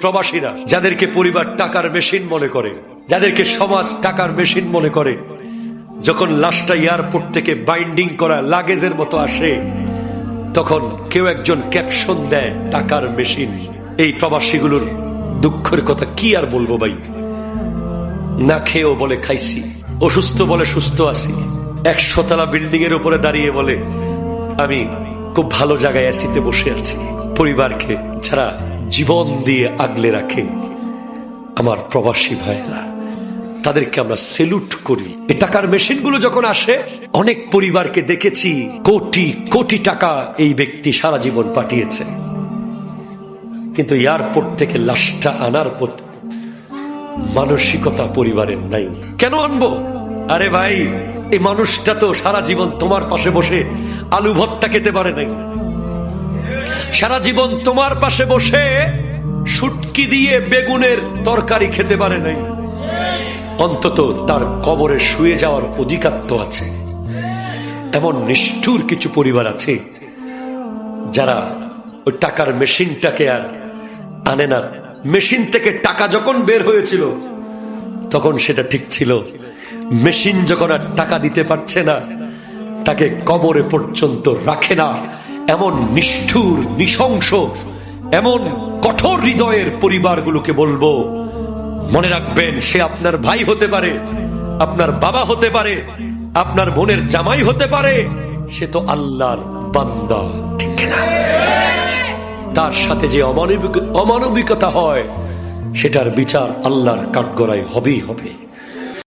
প্রবাসীরা যাদেরকে পরিবার টাকার মেশিন মনে করে, যাদেরকে সমাজ টাকার মেশিন মনে করে, যখন লাশটা এয়ারপোর্ট থেকে বাইন্ডিং করা লাগেজের মতো আসে, তখন কেউ একজন ক্যাপশন দেয় টাকার মেশিন। এই প্রবাসীগুলোর দুঃখের কথা কি আর বলবো ভাই। না খেয়েও বলে খাইছি, অসুস্থ বলে সুস্থ আছি, 100 তলা বিল্ডিং এর উপরে দাঁড়িয়ে বলে আমি খুব ভালো জায়গায় এসিতে বসে আছি। পরিবারকে যারা জীবন দিয়ে আগলে রাখে, আমার প্রবাসী ভাইরা, তাদেরকে আমরা সেলুট করি। এই টাকার মেশিনগুলো যখন আসে, অনেক পরিবারকে দেখেছি কোটি কোটি টাকা এই ব্যক্তি সারা জীবন পাঠিয়েছে, কিন্তু এয়ারপোর্ট থেকে লাশটা আনার পর মানসিকতা পরিবারের নাই। কেন আনবো? আরে ভাই, এই মানুষটা তো সারা জীবন তোমার পাশে বসে আলু ভর্তা খেতে পারে নাই, সারা জীবন তোমার পাশে বসে শুটকি দিয়ে বেগুনের তরকারি খেতে পারে নাই। অন্তত তার কবরে শুয়ে যাওয়ার অধিকার তো আছে। এমন নিষ্ঠুর কিছু পরিবার আছে যারা ওই টাকার মেশিনটাকে আর আনে না। মেশিন থেকে টাকা যখন বের হয়েছিল তখন সেটা ঠিক ছিল, মেশিন যখন আর টাকা দিতে পারছে না, তাকে কবরে পর্যন্ত রাখে না। এমন নিষ্ঠুর, নৃশংস, এমন কঠোর হৃদয়ের পরিবারগুলোকে বলবো, মনে রাখবেন, সে আপনার ভাই হতে পারে, আপনার বাবা হতে পারে, আপনার বোনের জামাই হতে পারে, সে তো আল্লাহর বান্দা, ঠিক না? তার সাথে যে অমানবিকতা হয়, সেটার বিচার আল্লাহর কাঠগড়ায় হবেই হবে।